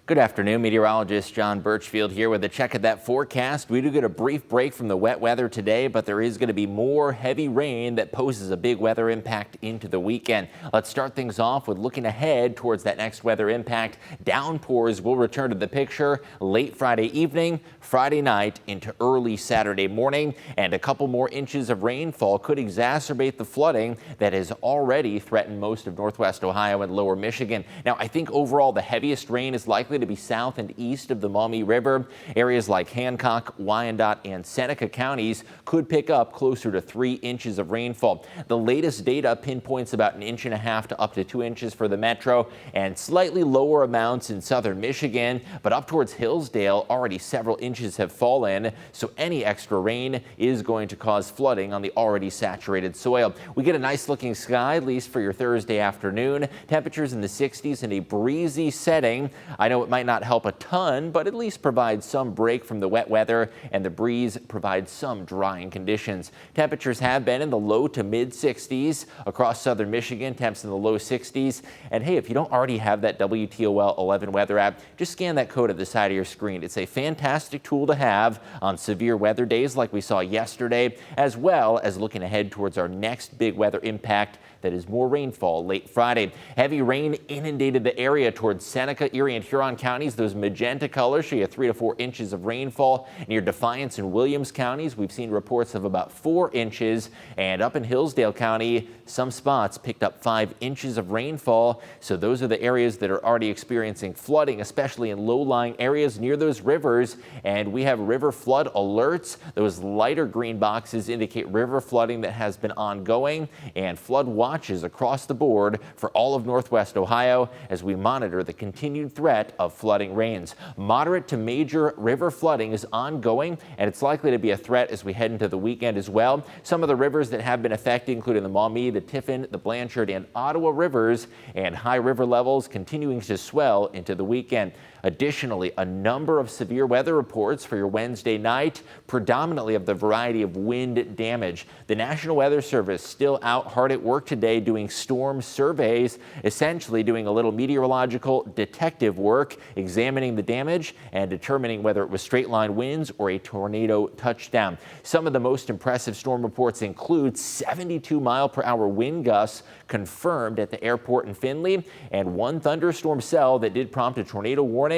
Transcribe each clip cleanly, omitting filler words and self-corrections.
Good afternoon, meteorologist John Birchfield here with a check of that forecast. We do get a brief break from the wet weather today, but there is going to be more heavy rain that poses a big weather impact into the weekend. Let's start things off with looking ahead towards that next weather impact. Downpours will return to the picture late Friday evening, Friday night into early Saturday morning, and a couple more inches of rainfall could exacerbate the flooding that has already threatened most of northwest Ohio and lower Michigan. Now, I think overall the heaviest rain is likely to be south and east of the Maumee River. Areas like Hancock, Wyandotte, and Seneca counties could pick up closer to 3 inches of rainfall. The latest data pinpoints about 1.5 inches to up to 2 inches for the metro, and slightly lower amounts in southern Michigan, but up towards Hillsdale, already several inches have fallen, so any extra rain is going to cause flooding on the already saturated soil. We get a nice looking sky, at least for your Thursday afternoon. Temperatures in the 60s and a breezy setting. I know it might not help a ton, but at least provide some break from the wet weather, and the breeze provides some drying conditions. Temperatures have been in the low to mid 60s across southern Michigan, temps in the low 60s. And hey, if you don't already have that WTOL 11 weather app, just scan that code at the side of your screen. It's a fantastic tool to have on severe weather days like we saw yesterday, as well as looking ahead towards our next big weather impact that is more rainfall late Friday. Heavy rain inundated the area towards Seneca, Erie, and Huron counties. Those magenta colors show you 3 to 4 inches of rainfall. Near Defiance and Williams counties, we've seen reports of about 4 inches. And up in Hillsdale County, some spots picked up 5 inches of rainfall. So those are the areas that are already experiencing flooding, especially in low-lying areas near those rivers. And we have river flood alerts. Those lighter green boxes indicate river flooding that has been ongoing, and flood watches across the board for all of northwest Ohio as we monitor the continued threat of flooding rains. Moderate to major river flooding is ongoing, and it's likely to be a threat as we head into the weekend as well. Some of the rivers that have been affected, including the Maumee, the Tiffin, the Blanchard, and Ottawa rivers, and high river levels continuing to swell into the weekend. Additionally, a number of severe weather reports for your Wednesday night, predominantly of the variety of wind damage. The National Weather Service still out hard at work today doing storm surveys, essentially doing a little meteorological detective work, examining the damage and determining whether it was straight line winds or a tornado touchdown. Some of the most impressive storm reports include 72-mile-per-hour wind gusts confirmed at the airport in Findlay, and one thunderstorm cell that did prompt a tornado warning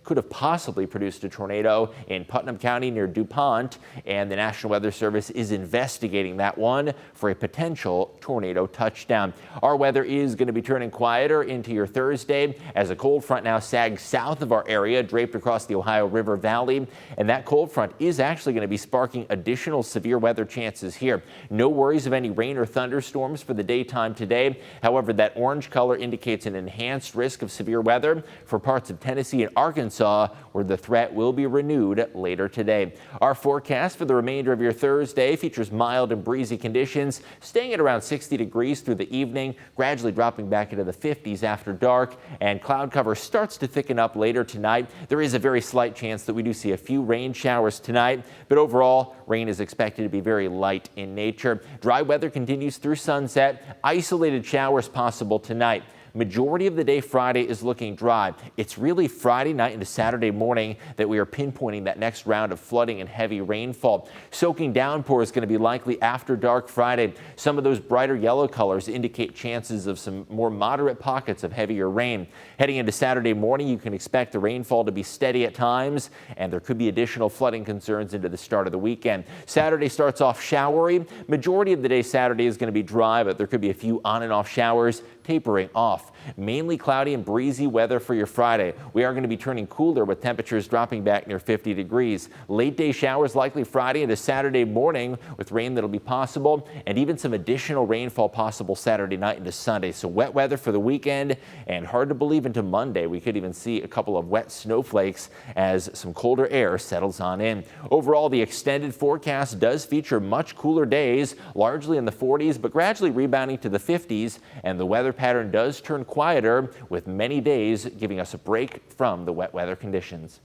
could have possibly produced a tornado in Putnam County near DuPont, and the National Weather Service is investigating that one for a potential tornado touchdown. Our weather is going to be turning quieter into your Thursday as a cold front now sags south of our area, draped across the Ohio River Valley, and that cold front is actually going to be sparking additional severe weather chances here. No worries of any rain or thunderstorms for the daytime today. However, that orange color indicates an enhanced risk of severe weather for parts of Tennessee and Arkansas, where the threat will be renewed later today. Our forecast for the remainder of your Thursday features mild and breezy conditions, staying at around 60 degrees through the evening, gradually dropping back into the 50s after dark, and cloud cover starts to thicken up later tonight. There is a very slight chance that we do see a few rain showers tonight, but overall, rain is expected to be very light in nature. Dry weather continues through sunset, isolated showers possible tonight. Majority of the day Friday is looking dry. It's really Friday night into Saturday morning that we are pinpointing that next round of flooding and heavy rainfall. Soaking downpour is going to be likely after dark Friday. Some of those brighter yellow colors indicate chances of some more moderate pockets of heavier rain. Heading into Saturday morning, you can expect the rainfall to be steady at times, and there could be additional flooding concerns into the start of the weekend. Saturday starts off showery. Majority of the day Saturday is going to be dry, but there could be a few on and off showers tapering off. Mainly cloudy and breezy weather for your Friday. We are going to be turning cooler with temperatures dropping back near 50 degrees. Late day showers likely Friday into Saturday morning with rain that'll be possible, and even some additional rainfall possible Saturday night into Sunday. So wet weather for the weekend, and hard to believe into Monday. We could even see a couple of wet snowflakes as some colder air settles on in. Overall, the extended forecast does feature much cooler days, largely in the 40s, but gradually rebounding to the 50s, and the weather pattern does turn quieter with many days giving us a break from the wet weather conditions.